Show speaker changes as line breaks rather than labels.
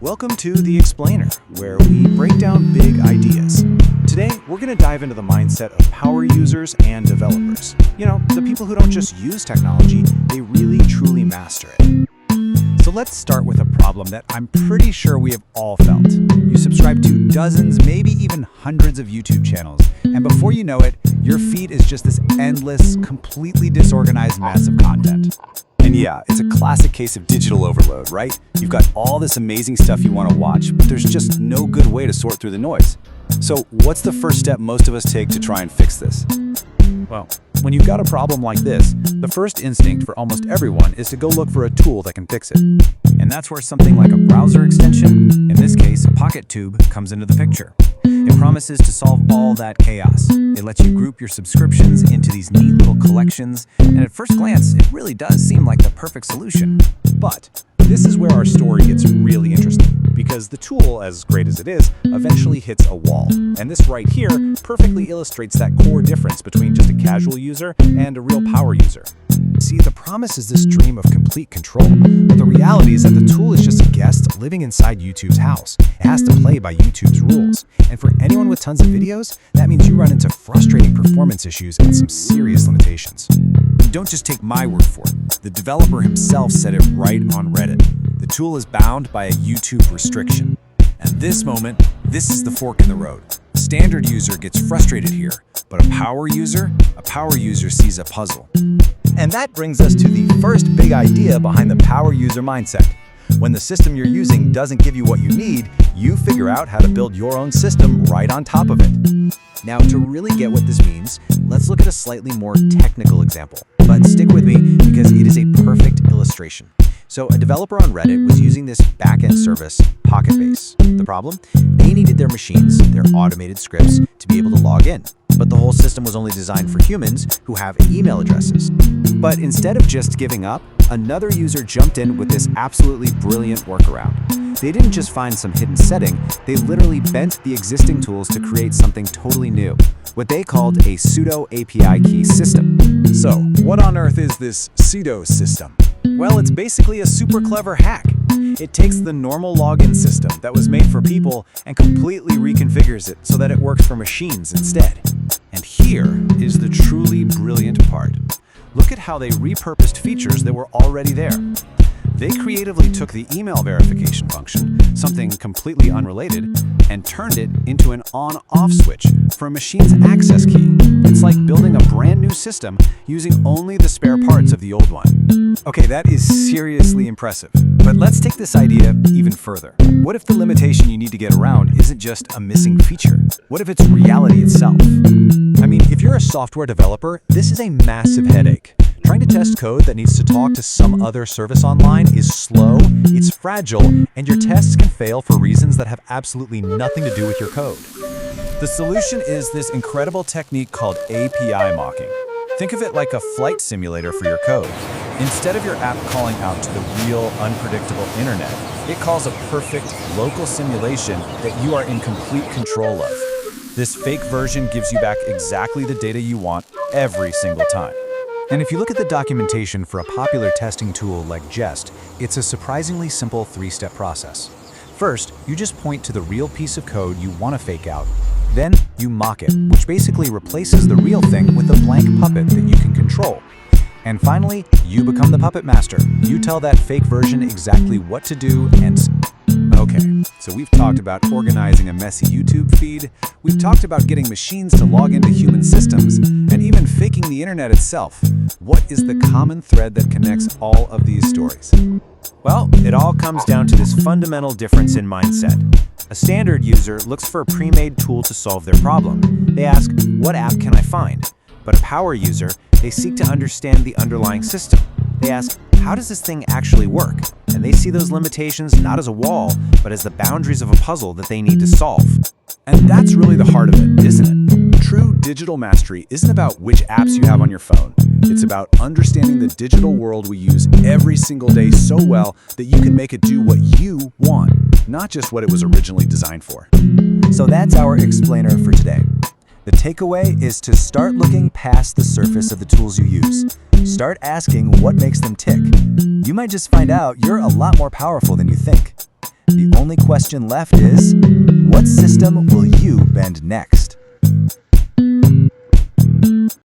Welcome to The Explainer, where we break down big ideas. Today, we're going to dive into the mindset of power users and developers. You know, the people who don't just use technology, they really truly master it. So let's start with a problem that I'm pretty sure we have all felt. You subscribe to dozens, maybe even hundreds of YouTube channels, and before you know it, your feed is just this endless, completely disorganized mess of content. And yeah, it's a classic case of digital overload, right? You've got all this amazing stuff you want to watch, but there's just no good way to sort through the noise. So what's the first step most of us take to try and fix this? Well, when you've got a problem like this, the first instinct for almost everyone is to go look for a tool that can fix it. And that's where something like a browser extension, in this case, PocketTube, comes into the picture. It promises to solve all that chaos. It lets you group your subscriptions into these neat little collections, and at first glance, it really does seem like the perfect solution. But this is where our story gets really interesting, because the tool, as great as it is, eventually hits a wall. And this right here perfectly illustrates that core difference between just a casual user and a real power user. See, the promise is this dream of complete control, but the reality is that the tool is just a guest living inside YouTube's house. It has to play by YouTube's rules. And for anyone with tons of videos, that means you run into frustrating performance issues and some serious limitations. Don't just take my word for it. The developer himself said it right on Reddit. The tool is bound by a YouTube restriction. At this moment, this is the fork in the road. A standard user gets frustrated here, but a power user sees a puzzle. And that brings us to the first big idea behind the power user mindset. When the system you're using doesn't give you what you need, you figure out how to build your own system right on top of it. Now, to really get what this means, let's look at a slightly more technical example. But stick with me because it is a perfect illustration. So a developer on Reddit was using this backend service, Pocketbase. The problem? They needed their machines, their automated scripts, to be able to log in. But the whole system was only designed for humans who have email addresses. But instead of just giving up, another user jumped in with this absolutely brilliant workaround. They didn't just find some hidden setting, they literally bent the existing tools to create something totally new, what they called a pseudo API key system. So, what on earth is this pseudo system? Well, it's basically a super clever hack. It takes the normal login system that was made for people and completely reconfigures it so that it works for machines instead. And here is the truly brilliant part. Look at how they repurposed features that were already there. They creatively took the email verification function, something completely unrelated, and turned it into an on-off switch for a machine's access key. It's like building a brand new system using only the spare parts of the old one. Okay, that is seriously impressive. But let's take this idea even further. What if the limitation you need to get around isn't just a missing feature? What if it's reality itself? I mean, if you're a software developer, this is a massive headache. Trying to test code that needs to talk to some other service online is slow, it's fragile, and your tests can fail for reasons that have absolutely nothing to do with your code. The solution is this incredible technique called API mocking. Think of it like a flight simulator for your code. Instead of your app calling out to the real, unpredictable internet, it calls a perfect, local simulation that you are in complete control of. This fake version gives you back exactly the data you want every single time. And if you look at the documentation for a popular testing tool like Jest, it's a surprisingly simple three-step process. First, you just point to the real piece of code you want to fake out. Then, you mock it, which basically replaces the real thing with a blank puppet that you can control. And finally, you become the puppet master. You tell that fake version exactly what to do and... Okay, so we've talked about organizing a messy YouTube feed, we've talked about getting machines to log into human systems, and even faking the internet itself. What is the common thread that connects all of these stories? Well, it all comes down to this fundamental difference in mindset. A standard user looks for a pre-made tool to solve their problem. They ask, what app can I find? But a power user, they seek to understand the underlying system. They ask, how does this thing actually work? And they see those limitations not as a wall, but as the boundaries of a puzzle that they need to solve. And that's really the heart of it, isn't it? True digital mastery isn't about which apps you have on your phone. It's about understanding the digital world we use every single day so well that you can make it do what you want, not just what it was originally designed for. So that's our explainer for today. The takeaway is to start looking past the surface of the tools you use. Start asking what makes them tick. You might just find out you're a lot more powerful than you think. The only question left is, what system will you bend next?